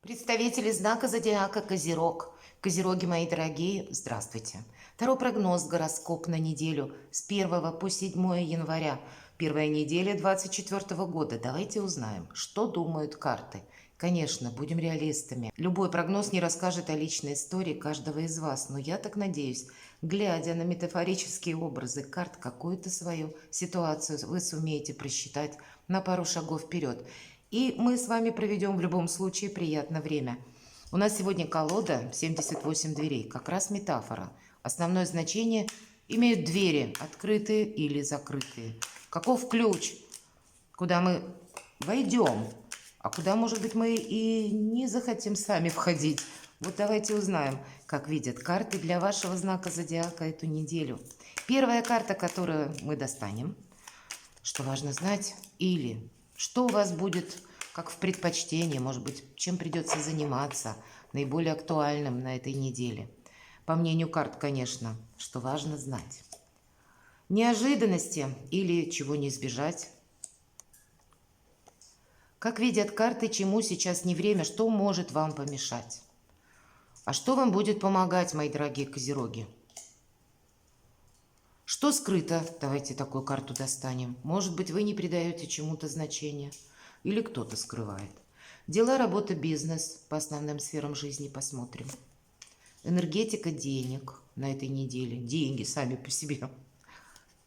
Представители знака зодиака Козерог. Козероги, мои дорогие, здравствуйте. Второй прогноз, гороскоп на неделю с 1 по 7 января. Первая неделя 2024 года. Давайте узнаем, что думают карты. Конечно, будем реалистами. Любой прогноз не расскажет о личной истории каждого из вас, но я так надеюсь, глядя на метафорические образы карт, какую-то свою ситуацию вы сумеете просчитать на пару шагов вперед. И мы с вами проведем в любом случае приятное время. У нас сегодня колода 78 дверей, как раз метафора. Основное значение имеют двери, открытые или закрытые. Каков ключ, куда мы войдем, а куда, может быть, мы и не захотим сами входить. Вот давайте узнаем, как видят карты для вашего знака зодиака эту неделю. Первая карта, которую мы достанем, что важно знать, или что у вас будет как в предпочтении, может быть, чем придется заниматься, наиболее актуальным на этой неделе. По мнению карт, конечно, что важно знать. Неожиданности или чего не избежать. Как видят карты, чему сейчас не время, что может вам помешать. А что вам будет помогать, мои дорогие козероги? Что скрыто? Давайте такую карту достанем. Может быть, вы не придаете чему-то значения. Или кто-то скрывает. Дела, работа, бизнес. По основным сферам жизни посмотрим. Энергетика денег на этой неделе. Деньги сами по себе.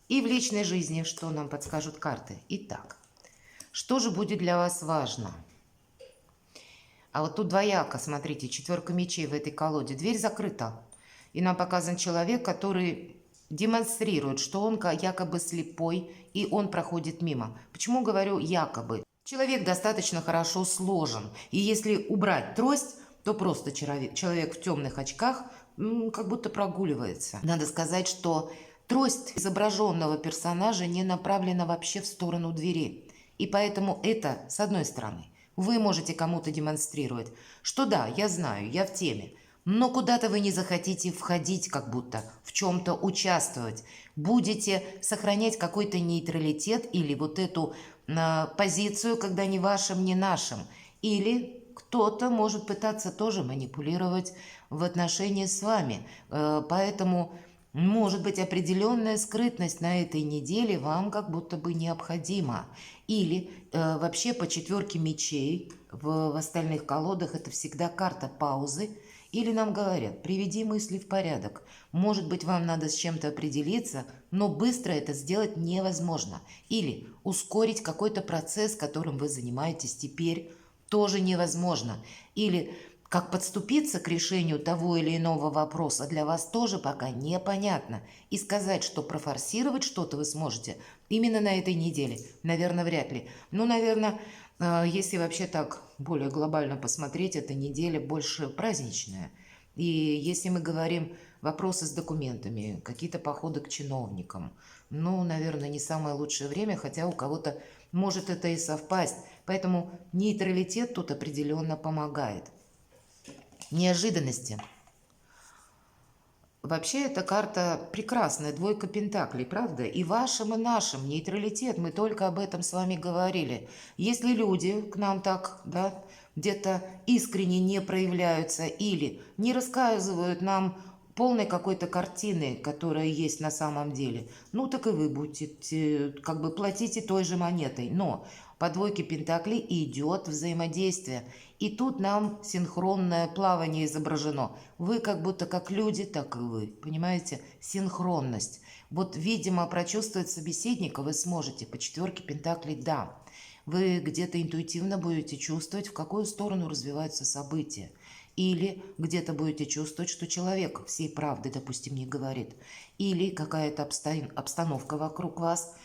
И в личной жизни, что нам подскажут карты. Итак, что же будет для вас важно? А вот тут двояко, смотрите, 4 мечей в этой колоде. Дверь закрыта. И нам показан человек, который демонстрирует, что он якобы слепой, и он проходит мимо. Почему говорю якобы? Человек достаточно хорошо сложен. И если убрать трость, то просто человек в темных очках как будто прогуливается. Надо сказать, что трость изображенного персонажа не направлена вообще в сторону двери. И поэтому это, с одной стороны, вы можете кому-то демонстрировать, что да, я знаю, я в теме, но куда-то вы не захотите входить, как будто в чем-то участвовать. Будете сохранять какой-то нейтралитет или вот эту позицию, когда ни вашим, ни нашим. Или кто-то может пытаться тоже манипулировать в отношении с вами. Поэтому может быть определенная скрытность на этой неделе вам как будто бы необходима. Или вообще по 4 мечей в остальных колодах это всегда карта паузы. Или нам говорят, приведи мысли в порядок. Может быть, вам надо с чем-то определиться, но быстро это сделать невозможно. Или ускорить какой-то процесс, которым вы занимаетесь теперь, тоже невозможно. Или как подступиться к решению того или иного вопроса для вас тоже пока непонятно. И сказать, что профорсировать что-то вы сможете именно на этой неделе, наверное, вряд ли. Ну, наверное, если вообще так более глобально посмотреть, эта неделя больше праздничная. И если мы говорим вопросы с документами, какие-то походы к чиновникам, ну, наверное, не самое лучшее время, хотя у кого-то может это и совпасть. Поэтому нейтралитет тут определенно помогает. Неожиданности. Вообще, эта карта прекрасная, двойка пентаклей, правда? И вашим, и нашим, нейтралитет, мы только об этом с вами говорили. Если люди к нам так, да, где-то искренне не проявляются или не рассказывают нам полной какой-то картины, которая есть на самом деле, ну так и вы будете, как бы платите той же монетой. Но по двойке пентаклей идет взаимодействие. И тут нам синхронное плавание изображено. Вы как будто как люди, так и вы. Понимаете? Синхронность. Вот, видимо, прочувствовать собеседника вы сможете. По 4 пентаклей, да. Вы где-то интуитивно будете чувствовать, в какую сторону развиваются события. Или где-то будете чувствовать, что человек всей правды, допустим, не говорит. Или какая-то обстановка вокруг вас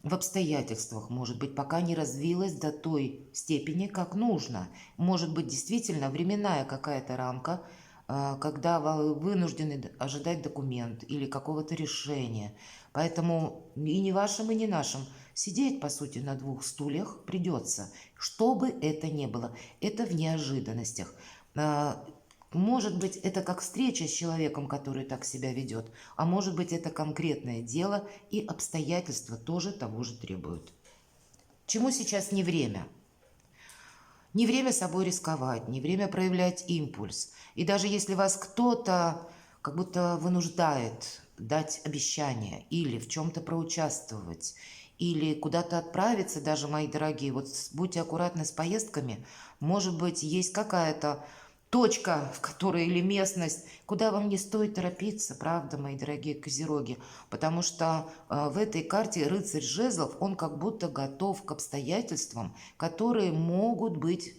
в обстоятельствах, может быть, пока не развилась до той степени, как нужно. Может быть, действительно временная какая-то рамка, когда вы вынуждены ожидать документ или какого-то решения. Поэтому и не вашим, и не нашим сидеть, по сути, на 2 стульях придется. Что бы это ни было, это в неожиданностях. Может быть, это как встреча с человеком, который так себя ведет, а может быть, это конкретное дело, и обстоятельства тоже того же требуют. Чему сейчас не время? Не время собой рисковать, не время проявлять импульс. И даже если вас кто-то как будто вынуждает дать обещание или в чем-то проучаствовать, или куда-то отправиться, даже, мои дорогие, вот будьте аккуратны с поездками. Может быть, есть какая-то точка, в которой или местность, куда вам не стоит торопиться, правда, мои дорогие козероги, потому что в этой карте рыцарь жезлов, он как будто готов к обстоятельствам, которые могут быть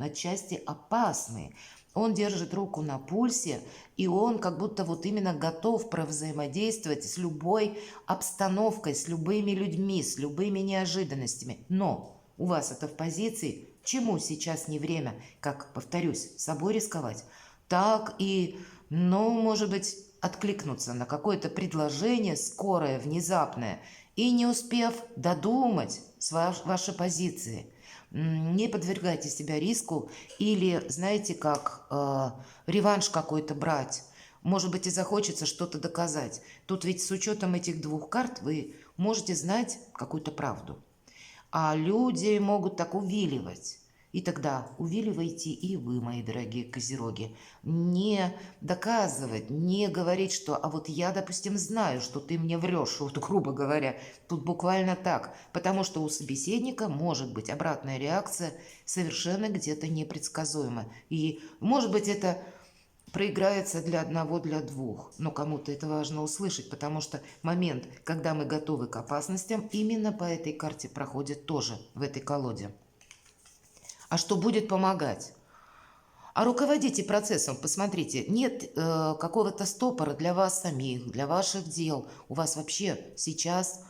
отчасти опасны. Он держит руку на пульсе, и он как будто вот именно готов провзаимодействовать с любой обстановкой, с любыми людьми, с любыми неожиданностями. Но у вас это в позиции, чему сейчас не время, как, повторюсь, собой рисковать, так и, ну, может быть, откликнуться на какое-то предложение скорое, внезапное, и не успев додумать ваши позиции. Не подвергайте себя риску или, знаете, как реванш какой-то брать. Может быть, и захочется что-то доказать. Тут ведь с учетом этих двух карт вы можете знать какую-то правду. А люди могут так увиливать. И тогда увиливайте и вы, мои дорогие козероги. Не доказывать, не говорить, что «а вот я, допустим, знаю, что ты мне врешь», вот грубо говоря. Тут буквально так. Потому что у собеседника может быть обратная реакция совершенно где-то непредсказуема. И может быть это проиграется для одного, для двух. Но кому-то это важно услышать, потому что момент, когда мы готовы к опасностям, именно по этой карте проходит тоже в этой колоде. А что будет помогать? А руководите процессом, посмотрите, нет какого-то стопора для вас самих, для ваших дел. У вас вообще сейчас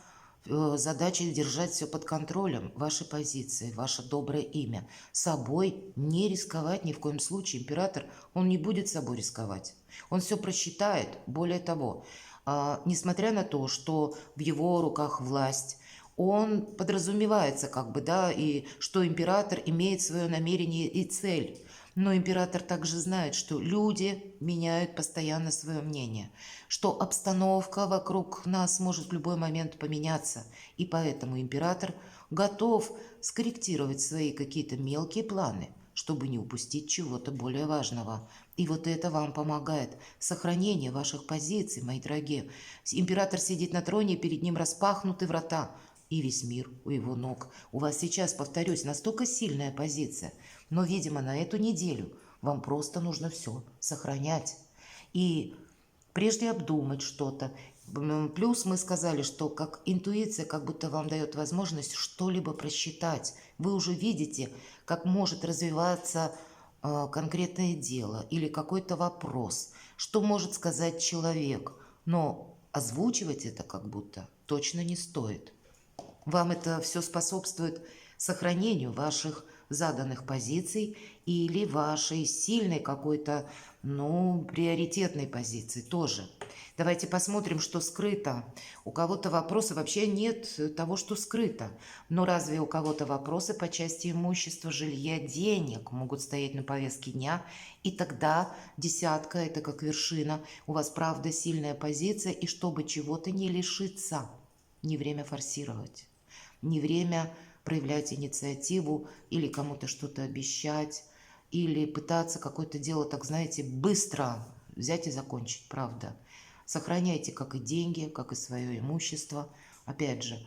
задача держать все под контролем, ваши позиции, ваше доброе имя. Собой не рисковать ни в коем случае. Император, он не будет собой рисковать. Он все просчитает. Более того, несмотря на то, что в его руках власть, он подразумевается как бы, да, и что император имеет свое намерение и цель. Но император также знает, что люди меняют постоянно свое мнение, что обстановка вокруг нас может в любой момент поменяться. И поэтому император готов скорректировать свои какие-то мелкие планы, чтобы не упустить чего-то более важного. И вот это вам помогает. Сохранение ваших позиций, мои дорогие. Император сидит на троне, перед ним распахнуты врата. И весь мир у его ног. У вас сейчас, повторюсь, настолько сильная позиция. Но, видимо, на эту неделю вам просто нужно все сохранять. И прежде обдумать что-то. Плюс мы сказали, что как интуиция как будто вам дает возможность что-либо просчитать. Вы уже видите, как может развиваться конкретное дело или какой-то вопрос, что может сказать человек. Но озвучивать это как будто точно не стоит. Вам это все способствует сохранению ваших заданных позиций или вашей сильной какой-то, ну, приоритетной позиции тоже. Давайте посмотрим, что скрыто. У кого-то вопросы, вообще нет того, что скрыто. Но разве у кого-то вопросы по части имущества, жилья, денег могут стоять на повестке дня? И тогда десятка – это как вершина. У вас правда сильная позиция, и чтобы чего-то не лишиться, не время форсировать. Не время проявлять инициативу или кому-то что-то обещать, или пытаться какое-то дело, так знаете, быстро взять и закончить, правда. Сохраняйте как и деньги, как и свое имущество, опять же,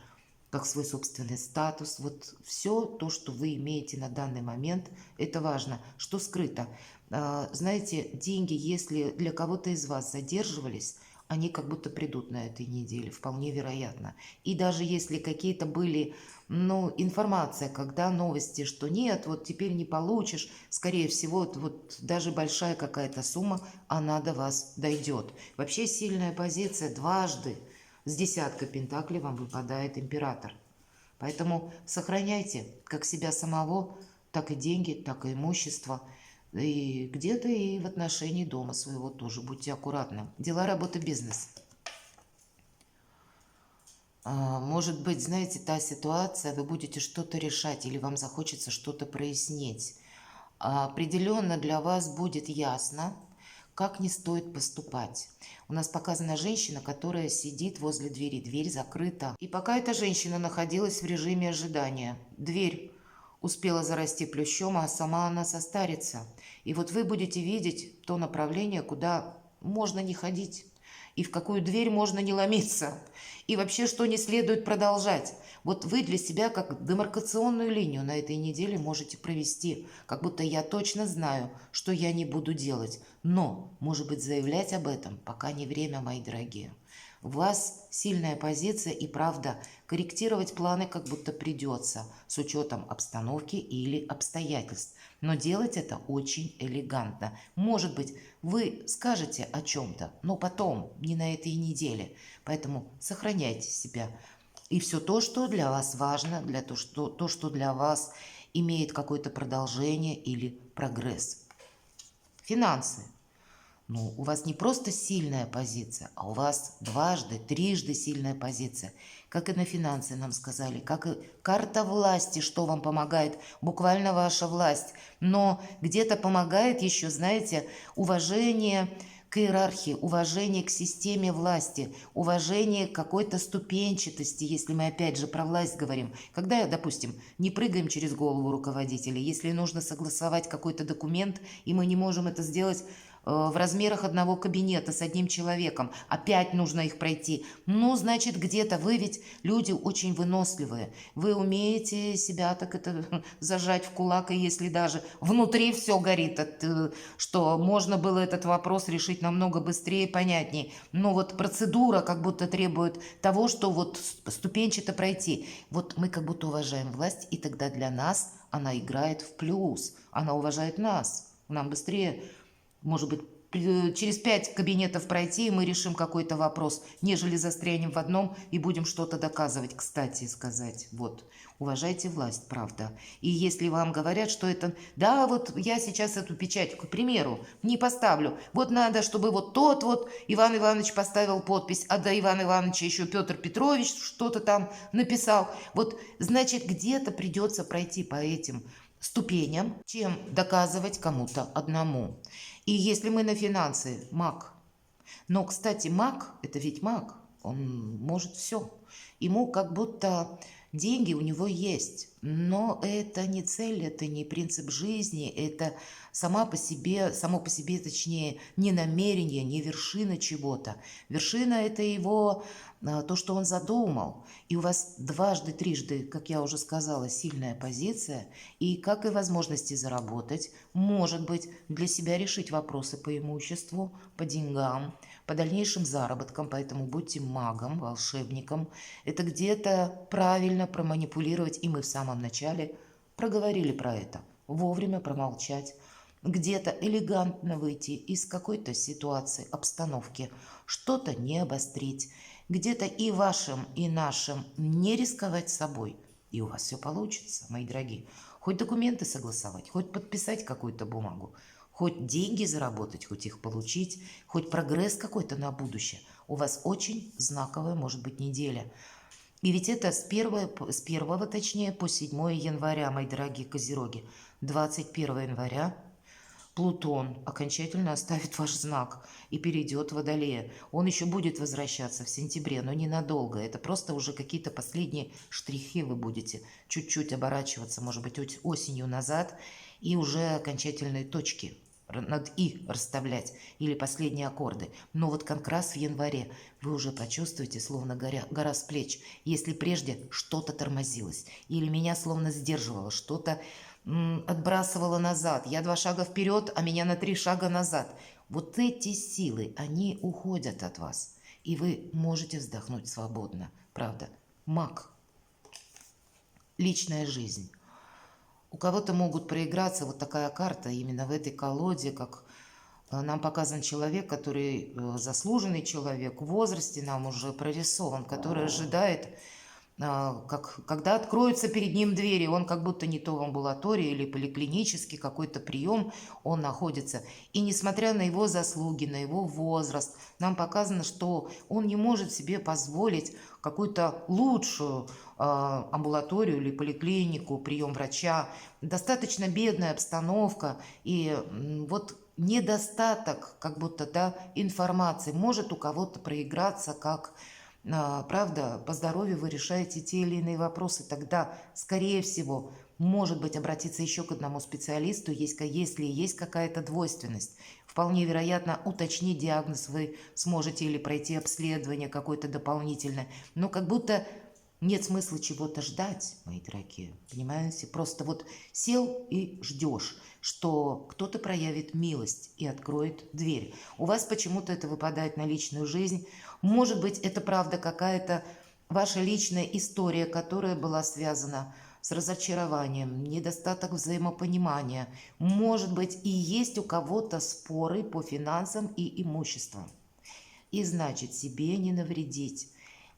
как свой собственный статус. Вот все то, что вы имеете на данный момент, это важно. Что скрыто? Знаете, деньги, если для кого-то из вас задерживались, они как будто придут на этой неделе, вполне вероятно. И даже если какие-то были, ну, информация, когда новости, что нет, вот теперь не получишь, скорее всего, вот даже большая какая-то сумма, она до вас дойдет. Вообще сильная позиция дважды. С десятка пентаклей вам выпадает император. Поэтому сохраняйте как себя самого, так и деньги, так и имущество. И где-то и в отношении дома своего тоже будьте аккуратны. Дела, работа, бизнес. Может быть, знаете, та ситуация, вы будете что-то решать или вам захочется что-то прояснить. Определенно для вас будет ясно, как не стоит поступать. У нас показана женщина, которая сидит возле двери. Дверь закрыта. И пока эта женщина находилась в режиме ожидания, дверь успела зарасти плющом, а сама она состарится. И вот вы будете видеть то направление, куда можно не ходить, и в какую дверь можно не ломиться, и вообще, что не следует продолжать. Вот вы для себя как демаркационную линию на этой неделе можете провести, как будто я точно знаю, что я не буду делать. Но, может быть, заявлять об этом пока не время, мои дорогие. У вас сильная позиция и правда, корректировать планы как будто придется, с учетом обстановки или обстоятельств. Но делать это очень элегантно. Может быть, вы скажете о чем-то, но потом, не на этой неделе. Поэтому сохраняйте себя. И все то, что для вас важно, то, что для вас имеет какое-то продолжение или прогресс. Финансы. Ну, у вас не просто сильная позиция, а у вас дважды, трижды сильная позиция. Как и на финансы нам сказали, как и карта власти, что вам помогает, буквально ваша власть. Но где-то помогает еще, знаете, уважение к иерархии, уважение к системе власти, уважение к какой-то ступенчатости, если мы опять же про власть говорим. Когда, допустим, не прыгаем через голову руководителя, если нужно согласовать какой-то документ, и мы не можем это сделать в размерах одного кабинета с одним человеком, опять нужно их пройти. Ну, значит, где-то вы ведь люди очень выносливые. Вы умеете себя так это зажать в кулак, и если даже внутри все горит, что можно было этот вопрос решить намного быстрее и понятнее. Но вот процедура как будто требует того, что вот ступенчато пройти. Вот мы как будто уважаем власть, и тогда для нас она играет в плюс. Она уважает нас. Нам быстрее, может быть, через 5 кабинетов пройти, и мы решим какой-то вопрос, нежели застрянем в одном и будем что-то доказывать, кстати сказать. Вот, уважайте власть, правда. И если вам говорят, что это, да, вот я сейчас эту печать, к примеру, не поставлю, вот надо, чтобы вот тот вот Иван Иванович поставил подпись, а до Ивана Ивановича еще Петр Петрович что-то там написал. Вот, значит, где-то придется пройти по этим ступеням, чем доказывать кому-то одному. И если мы на финансы, маг. Но, кстати, маг, это ведь маг, он может все. Ему как будто деньги у него есть, но это не цель, это не принцип жизни, это само по себе, точнее, не намерение, не вершина чего-то. Вершина – это его, то, что он задумал. И у вас дважды, трижды, как я уже сказала, сильная позиция, и как и возможности заработать, может быть, для себя решить вопросы по имуществу, по деньгам, по дальнейшим заработкам, поэтому будьте магом, волшебником. Это где-то правильно проманипулировать, и мы в самом начале проговорили про это. Вовремя промолчать, где-то элегантно выйти из какой-то ситуации, обстановки, что-то не обострить, где-то и вашим, и нашим не рисковать собой. И у вас все получится, мои дорогие. Хоть документы согласовать, хоть подписать какую-то бумагу, хоть деньги заработать, хоть их получить, хоть прогресс какой-то на будущее. У вас очень знаковая может быть неделя. И ведь это с 1 точнее, по 7 января, мои дорогие козероги. 21 января Плутон окончательно оставит ваш знак и перейдет в Водолея. Он еще будет возвращаться в сентябре, но ненадолго. Это просто уже какие-то последние штрихи вы будете чуть-чуть оборачиваться, может быть, осенью назад, и уже окончательные точки над «и» расставлять, или последние аккорды. Но вот как раз в январе вы уже почувствуете, словно гора с плеч, если прежде что-то тормозилось, или меня словно сдерживало, что-то отбрасывало назад. Я 2 шага вперед, а меня на 3 шага назад. Вот эти силы, они уходят от вас. И вы можете вздохнуть свободно. Правда. Маг. Личная жизнь. У кого-то могут проиграться вот такая карта именно в этой колоде, как нам показан человек, который заслуженный человек, в возрасте нам уже прорисован, который ожидает, когда откроются перед ним двери, он как будто не то в амбулатории или поликлинический какой-то прием он находится. И несмотря на его заслуги, на его возраст, нам показано, что он не может себе позволить какую-то лучшую амбулаторию или поликлинику, прием врача. Достаточно бедная обстановка, и вот недостаток как будто, да, информации может у кого-то проиграться, как правда, по здоровью вы решаете те или иные вопросы, тогда, скорее всего, Может быть, обратиться еще к одному специалисту, если есть какая-то двойственность. Вполне вероятно, уточнить диагноз вы сможете или пройти обследование какое-то дополнительное. Но как будто нет смысла чего-то ждать, мои дорогие. Понимаете? Просто вот сел и ждешь, что кто-то проявит милость и откроет дверь. У вас почему-то это выпадает на личную жизнь. Может быть, это правда какая-то ваша личная история, которая была связана с разочарованием, недостаток взаимопонимания. Может быть, и есть у кого-то споры по финансам и имуществу. И значит, себе не навредить.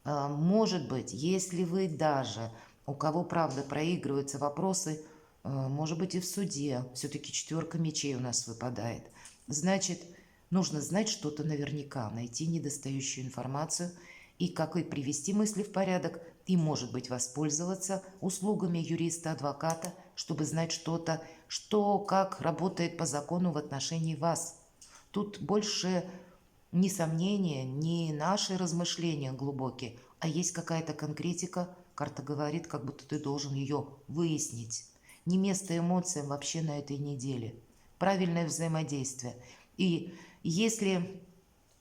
Может быть, если вы даже, у кого, правда, проигрываются вопросы, может быть, и в суде, все-таки 4 мечей у нас выпадает, значит, нужно знать что-то наверняка, найти недостающую информацию и как и привести мысли в порядок, и, может быть, воспользоваться услугами юриста-адвоката, чтобы знать что-то, что как работает по закону в отношении вас. Тут больше ни сомнения, ни наши размышления глубокие, а есть какая-то конкретика, карта говорит, как будто ты должен ее выяснить. Не место эмоциям вообще на этой неделе. Правильное взаимодействие. И если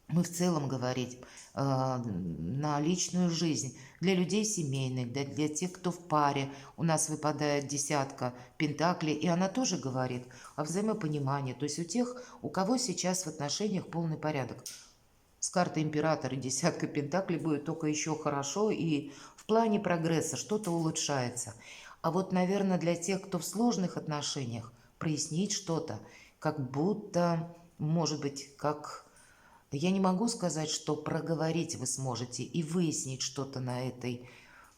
мы в целом говорить на личную жизнь, для людей семейных, для тех, кто в паре, у нас выпадает 10 пентаклей, и она тоже говорит о взаимопонимании. То есть у тех, у кого сейчас в отношениях полный порядок. С картой императора 10 пентаклей будет только еще хорошо, и в плане прогресса что-то улучшается. А вот, наверное, для тех, кто в сложных отношениях, прояснить что-то, как будто, может быть, как... Я не могу сказать, что проговорить вы сможете и выяснить что-то на этой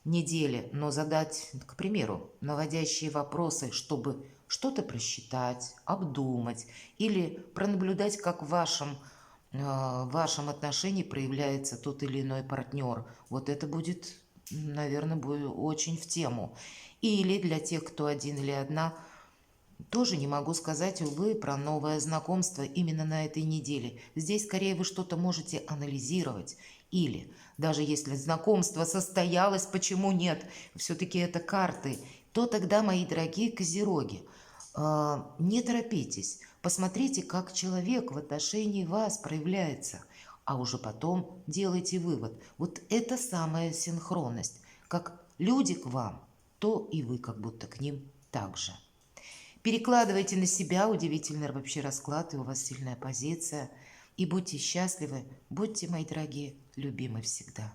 неделе, но задать, к примеру, наводящие вопросы, чтобы что-то просчитать, обдумать или пронаблюдать, как в вашем отношении проявляется тот или иной партнер. Вот это будет, наверное, будет очень в тему. Или для тех, кто один или одна, тоже не могу сказать, увы, про новое знакомство именно на этой неделе. Здесь скорее вы что-то можете анализировать. Или даже если знакомство состоялось, почему нет? Все-таки это карты. То тогда, мои дорогие козероги, не торопитесь. Посмотрите, как человек в отношении вас проявляется. А уже потом делайте вывод. Вот это самая синхронность. Как люди к вам, то и вы как будто к ним также. Перекладывайте на себя удивительный вообще расклад, и у вас сильная позиция. И будьте счастливы, будьте, мои дорогие, любимы всегда.